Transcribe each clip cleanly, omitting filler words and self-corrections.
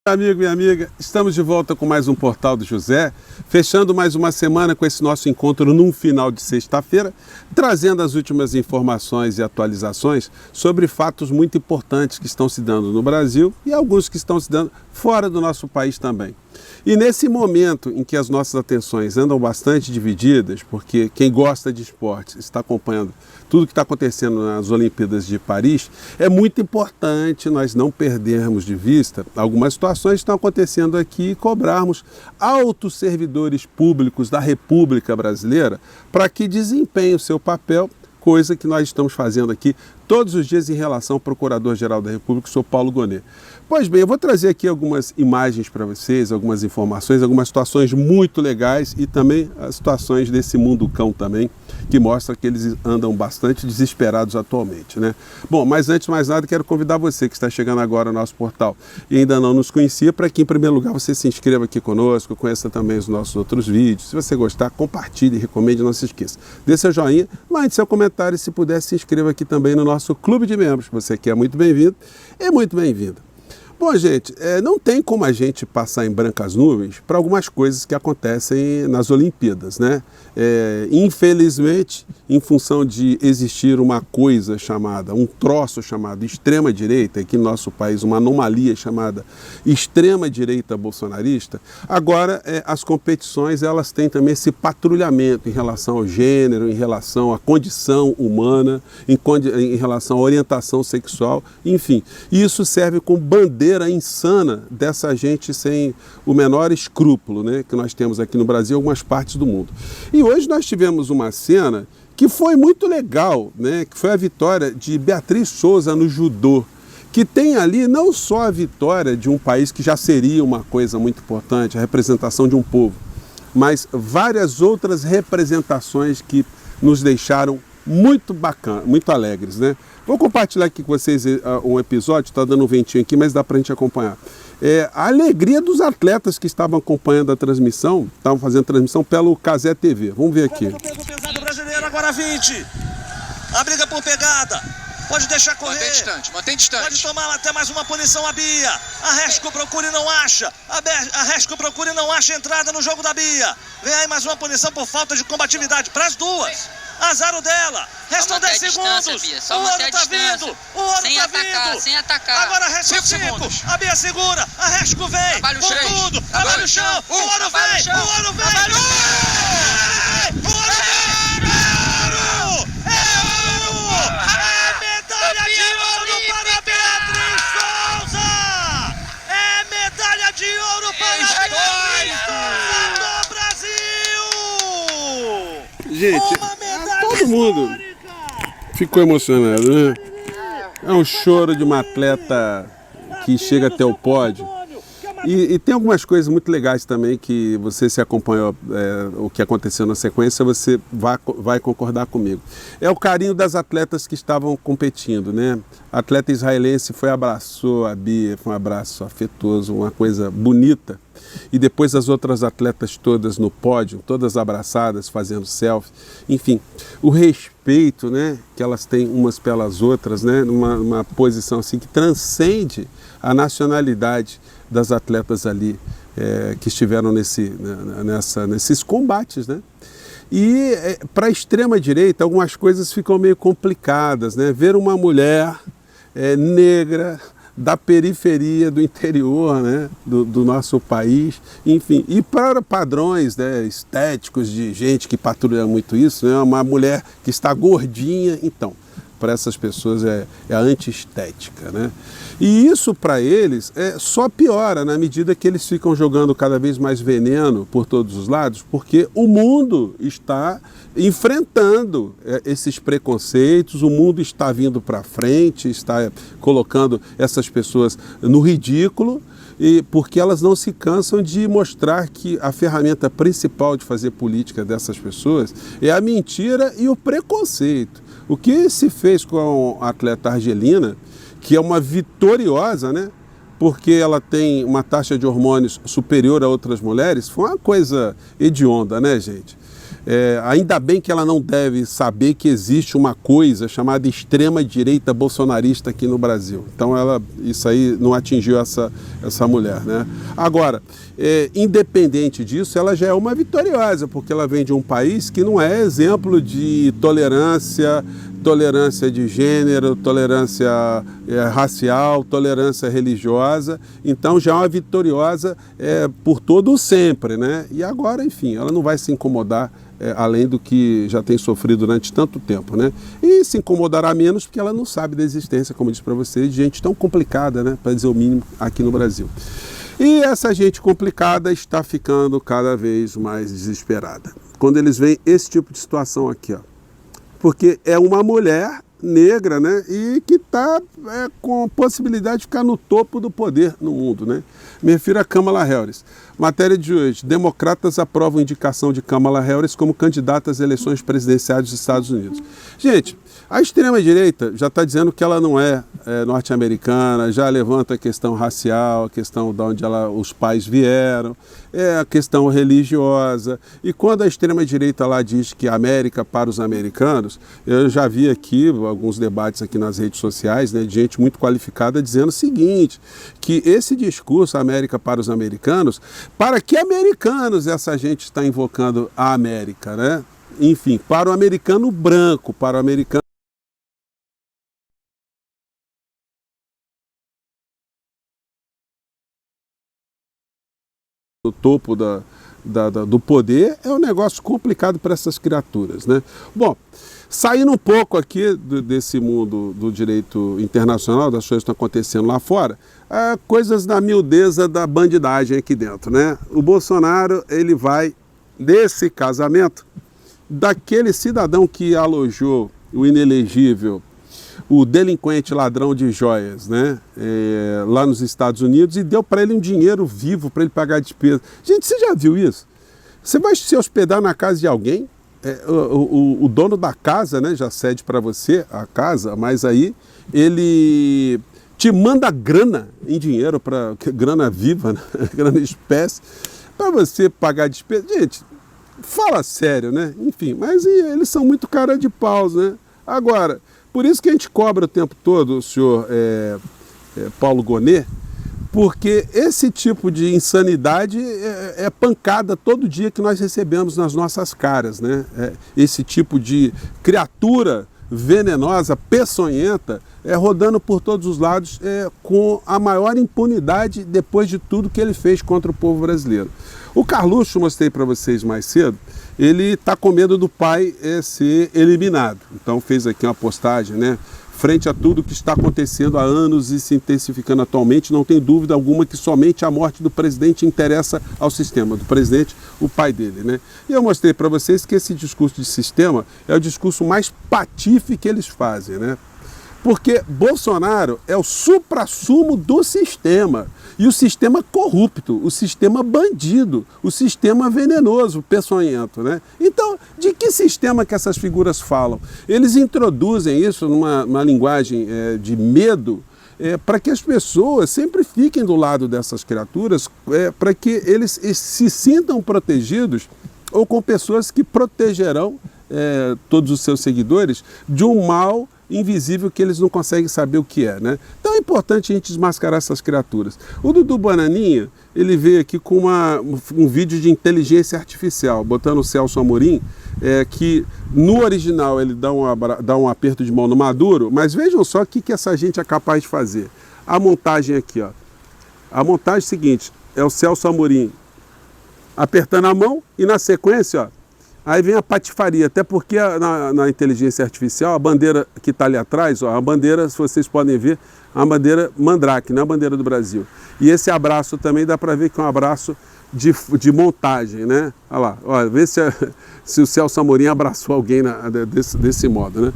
Amigo e amiga, estamos de volta com mais um Portal do José, fechando mais uma semana com esse nosso encontro num final de sexta-feira, trazendo as últimas informações e atualizações sobre fatos muito importantes que estão se dando no Brasil e alguns que estão se dando fora do nosso país também. E nesse momento em que as nossas atenções andam bastante divididas, porque quem gosta de esporte está acompanhando tudo que está acontecendo nas Olimpíadas de Paris, é muito importante nós não perdermos de vista algumas situações que estão acontecendo aqui e cobrarmos altos servidores públicos da República Brasileira para que desempenhem o seu papel, coisa que nós estamos fazendo aqui todos os dias em relação ao Procurador-Geral da República, o senhor Paulo Gonet. Pois bem, eu vou trazer aqui algumas imagens para vocês, algumas informações, algumas situações muito legais e também as situações desse mundo cão também, que mostra que eles andam bastante desesperados atualmente, né? Bom, mas antes de mais nada, quero convidar você que está chegando agora no nosso portal e ainda não nos conhecia, para que em primeiro lugar você se inscreva aqui conosco, conheça também os nossos outros vídeos. Se você gostar, compartilhe, recomende, não se esqueça. Dê seu joinha, mande seu comentário e se puder, se inscreva aqui também no nosso clube de membros. Você que é muito bem-vindo e muito bem-vinda. Bom, gente, não tem como a gente passar em brancas nuvens para algumas coisas que acontecem nas Olimpíadas, né? Infelizmente, em função de existir uma coisa chamada, um troço chamado extrema-direita, aqui no nosso país uma anomalia chamada extrema-direita bolsonarista, agora as competições elas têm também esse patrulhamento em relação ao gênero, em relação à condição humana, em relação à orientação sexual, enfim. Isso serve como bandeira insana dessa gente sem o menor escrúpulo, né, que nós temos aqui no Brasil e algumas partes do mundo. E hoje nós tivemos uma cena que foi muito legal, né, que foi a vitória de Beatriz Souza no judô, que tem ali não só a vitória de um país que já seria uma coisa muito importante, a representação de um povo, mas várias outras representações que nos deixaram muito bacana, muito alegres, né? Vou compartilhar aqui com vocês um episódio, está dando um ventinho aqui, mas dá para a gente acompanhar. A alegria dos atletas que estavam acompanhando a transmissão, estavam fazendo transmissão pelo Cazé TV. Vamos ver aqui. Peso pesado brasileiro, agora 20. A briga por pegada. Pode deixar correr. Mantém distante. Pode tomar até mais uma punição a Bia. A Resco procura e não acha. A Resco procura e não acha entrada no jogo da Bia. Vem aí mais uma punição por falta de combatividade para as duas. Azar o dela. Restam 10 segundos. O ouro tá vindo. O ouro tá vindo. Sem atacar. Agora restam 5. A Bia segura. A Resco vem. Trabalha o Com chão. tudo. Trabalha o chão. O ouro vem. O ouro vem. O ouro vem. É medalha de ouro para Beatriz Souza. É medalha de ouro para Beatriz Souza do Brasil. Gente, todo mundo ficou emocionado, né? É um choro de uma atleta que chega até o pódio. E tem algumas coisas muito legais também que você se acompanhou o que aconteceu na sequência, você vai concordar comigo. É o carinho das atletas que estavam competindo, né? A atleta israelense abraçou a Bia, foi um abraço afetuoso, uma coisa bonita. E depois as outras atletas todas no pódio, todas abraçadas, fazendo selfie. Enfim, o respeito, né, que elas têm umas pelas outras, né, numa posição assim que transcende a nacionalidade das atletas ali que estiveram nesses combates, né? E para a extrema-direita algumas coisas ficam meio complicadas, né? Ver uma mulher negra da periferia do interior, né, do nosso país, enfim, e para padrões, né, estéticos de gente que patrulha muito isso, né, uma mulher que está gordinha, então, para essas pessoas é a antiestética, né? E isso para eles só piora na medida que eles ficam jogando cada vez mais veneno por todos os lados, porque o mundo está enfrentando esses preconceitos, o mundo está vindo para frente, está colocando essas pessoas no ridículo, porque elas não se cansam de mostrar que a ferramenta principal de fazer política dessas pessoas é a mentira e o preconceito. O que se fez com a atleta argelina, que é uma vitoriosa, né? Porque ela tem uma taxa de hormônios superior a outras mulheres, foi uma coisa hedionda, né, gente? Ainda bem que ela não deve saber que existe uma coisa chamada extrema-direita bolsonarista aqui no Brasil. Então isso aí não atingiu essa mulher, né? Agora, independente disso, ela já é uma vitoriosa, porque ela vem de um país que não é exemplo de tolerância de gênero, tolerância racial, tolerância religiosa. Então já é uma vitoriosa por todo o sempre, né? E agora, enfim, ela não vai se incomodar além do que já tem sofrido durante tanto tempo, né? E se incomodará menos porque ela não sabe da existência, como eu disse para vocês, de gente tão complicada, né? Para dizer o mínimo, aqui no Brasil. E essa gente complicada está ficando cada vez mais desesperada quando eles veem esse tipo de situação aqui, ó. Porque é uma mulher negra, né? E que está com possibilidade de ficar no topo do poder no mundo, né? Me refiro a Kamala Harris. Matéria de hoje: democratas aprovam indicação de Kamala Harris como candidata às eleições presidenciais dos Estados Unidos. Gente, a extrema-direita já está dizendo que ela não é norte-americana, já levanta a questão racial, a questão de onde os pais vieram, a questão religiosa. E quando a extrema-direita lá diz que a América para os americanos, eu já vi aqui alguns debates aqui nas redes sociais, né, de gente muito qualificada dizendo o seguinte, que esse discurso, América para os americanos, para que americanos essa gente está invocando a América, né? Enfim, para o americano branco, para o americano no topo do poder, é um negócio complicado para essas criaturas, né? Bom, saindo um pouco aqui desse mundo do direito internacional, das coisas que estão acontecendo lá fora, coisas da miudeza da bandidagem aqui dentro, né? O Bolsonaro, ele vai desse casamento daquele cidadão que alojou o inelegível, o delinquente ladrão de joias, né, lá nos Estados Unidos, e deu para ele um dinheiro vivo para ele pagar a despesa. Gente, você já viu isso? Você vai se hospedar na casa de alguém, o dono da casa, né, já cede para você a casa, mas aí ele te manda grana em dinheiro, grana viva, né, grana espécie, para você pagar a despesa. Gente, fala sério, né? Enfim, mas eles são muito cara de paus, né? Agora, por isso que a gente cobra o tempo todo o senhor Paulo Gonet, porque esse tipo de insanidade é pancada todo dia que nós recebemos nas nossas caras, né? Esse tipo de criatura venenosa, peçonhenta, rodando por todos os lados com a maior impunidade depois de tudo que ele fez contra o povo brasileiro. O Carluxo, mostrei para vocês mais cedo, ele está com medo do pai ser eliminado. Então fez aqui uma postagem, né? Frente a tudo que está acontecendo há anos e se intensificando atualmente, não tem dúvida alguma que somente a morte do presidente interessa ao sistema. Do presidente, o pai dele, né? E eu mostrei para vocês que esse discurso de sistema é o discurso mais patife que eles fazem, né? Porque Bolsonaro é o suprassumo do sistema. E o sistema corrupto, o sistema bandido, o sistema venenoso, peçonhento, né? Então, de que sistema que essas figuras falam? Eles introduzem isso numa linguagem de medo, para que as pessoas sempre fiquem do lado dessas criaturas, para que eles se sintam protegidos ou com pessoas que protegerão todos os seus seguidores de um mal invisível que eles não conseguem saber o que é, né? Então é importante a gente desmascarar essas criaturas. O Dudu Bananinha, ele veio aqui com um vídeo de inteligência artificial, botando o Celso Amorim, que no original ele dá um aperto de mão no Maduro, mas vejam só o que essa gente é capaz de fazer. A montagem aqui, ó. A montagem é a seguinte, é o Celso Amorim apertando a mão e na sequência, ó, aí vem a patifaria, até porque na inteligência artificial, a bandeira que está ali atrás, ó, a bandeira, se vocês podem ver, a bandeira Mandrake, não é a bandeira do Brasil. E esse abraço também dá para ver que é um abraço de montagem, né? Olha lá, olha, vê se o Celso Amorim abraçou alguém desse modo, né?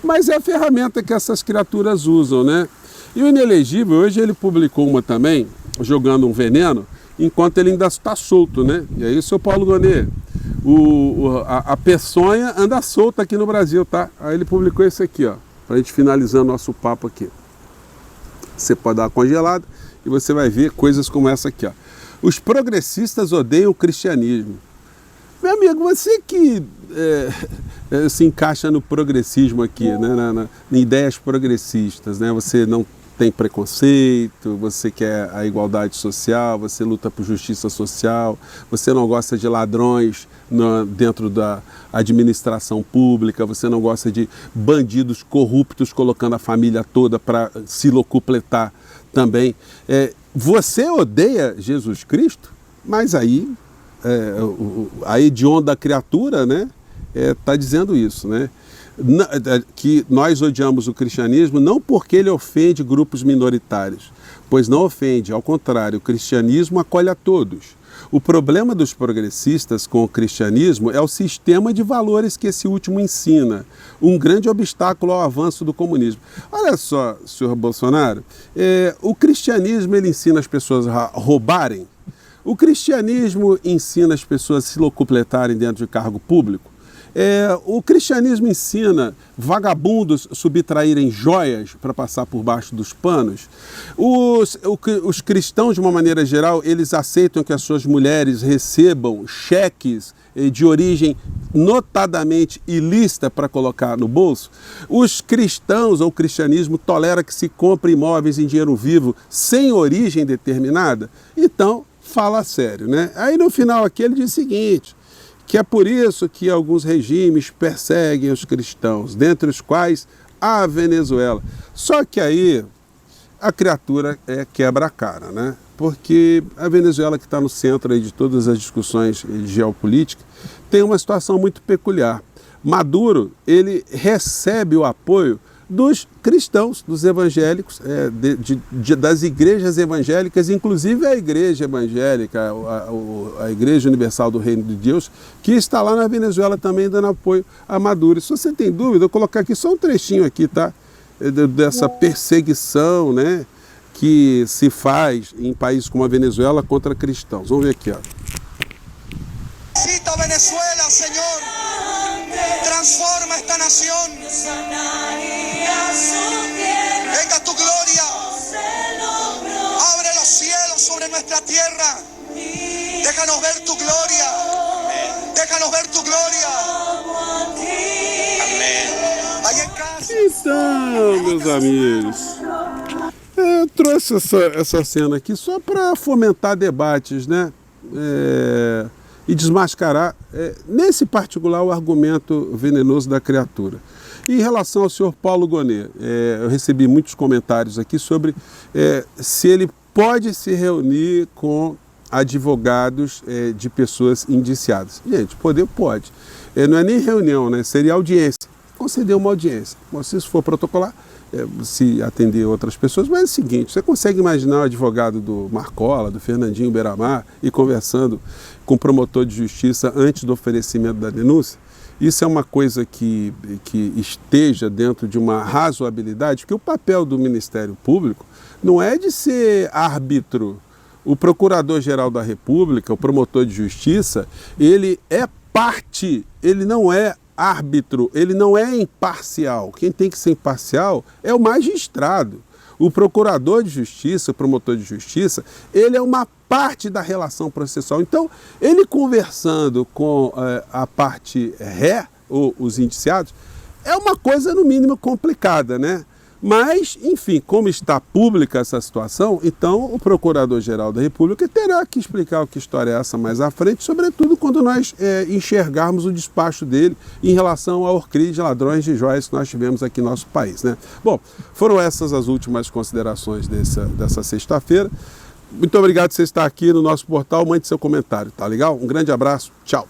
Mas é a ferramenta que essas criaturas usam, né? E o Inelegível, hoje ele publicou uma também, jogando um veneno, enquanto ele ainda está solto, né? E aí, seu Paulo Gonet, a peçonha anda solta aqui no Brasil, tá? Aí ele publicou esse aqui, ó, pra gente finalizar nosso papo aqui. Você pode dar uma congelada e você vai ver coisas como essa aqui, ó. Os progressistas odeiam o cristianismo. Meu Meu amigo, você que se encaixa no progressismo aqui, né, em ideias progressistas, né? Você não tem preconceito, você quer a igualdade social, você luta por justiça social, você não gosta de ladrões dentro da administração pública, você não gosta de bandidos corruptos colocando a família toda para se locupletar também. Você odeia Jesus Cristo, mas aí a hedionda criatura, né, tá dizendo isso, né? Que nós odiamos o cristianismo não porque ele ofende grupos minoritários, pois não ofende, ao contrário, o cristianismo acolhe a todos. O problema dos progressistas com o cristianismo é o sistema de valores que esse último ensina, um grande obstáculo ao avanço do comunismo. Olha só, senhor Bolsonaro, o cristianismo ele ensina as pessoas a roubarem, o cristianismo ensina as pessoas a se locupletarem dentro de cargo público. O cristianismo ensina vagabundos subtraírem joias para passar por baixo dos panos. Os cristãos, de uma maneira geral, eles aceitam que as suas mulheres recebam cheques de origem notadamente ilícita para colocar no bolso. Os cristãos, ou o cristianismo, tolera que se compre imóveis em dinheiro vivo sem origem determinada. Então, fala sério, né? Aí no final aqui ele diz o seguinte, que é por isso que alguns regimes perseguem os cristãos, dentre os quais a Venezuela. Só que aí a criatura quebra a cara, né? Porque a Venezuela, que está no centro aí de todas as discussões de geopolítica, tem uma situação muito peculiar. Maduro, ele recebe o apoio dos cristãos, dos evangélicos, das igrejas evangélicas, inclusive a igreja evangélica, a Igreja Universal do Reino de Deus, que está lá na Venezuela também dando apoio a Maduro. Se você tem dúvida, eu vou colocar aqui só um trechinho aqui, tá? Dessa perseguição, né, que se faz em países como a Venezuela contra cristãos. Vamos ver aqui, ó. Necesita Venezuela, Señor. Transforma esta nación. Venga tu gloria. Abre los cielos sobre nuestra tierra. Déjanos ver tu gloria. Déjanos ver tu gloria. Amén. Ahí en casa. Então, meus amigos, eu trouxe essa cena aqui só para fomentar debates, né? E desmascarar, nesse particular, o argumento venenoso da criatura. Em relação ao senhor Paulo Gonet, eu recebi muitos comentários aqui sobre se ele pode se reunir com advogados de pessoas indiciadas. Gente, poder pode. Não é nem reunião, né? Seria audiência. Conceder uma audiência. Bom, se isso for protocolar, se atender outras pessoas, mas é o seguinte, você consegue imaginar o advogado do Marcola, do Fernandinho Beiramar, e conversando com o promotor de justiça antes do oferecimento da denúncia? Isso é uma coisa que esteja dentro de uma razoabilidade, porque o papel do Ministério Público não é de ser árbitro. O Procurador-Geral da República, o promotor de justiça, ele é parte, ele não é árbitro, ele não é imparcial. Quem tem que ser imparcial é o magistrado. O procurador de justiça, o promotor de justiça, ele é uma parte da relação processual. Então, ele conversando com a parte ré, ou os indiciados, é uma coisa, no mínimo, complicada, né? Mas, enfim, como está pública essa situação, então o Procurador-Geral da República terá que explicar o que história é essa mais à frente, sobretudo quando nós enxergarmos o despacho dele em relação ao orcrid de ladrões de joias que nós tivemos aqui no nosso país, né? Bom, foram essas as últimas considerações dessa sexta-feira. Muito obrigado por você estar aqui no nosso portal, mande seu comentário, tá legal? Um grande abraço, tchau!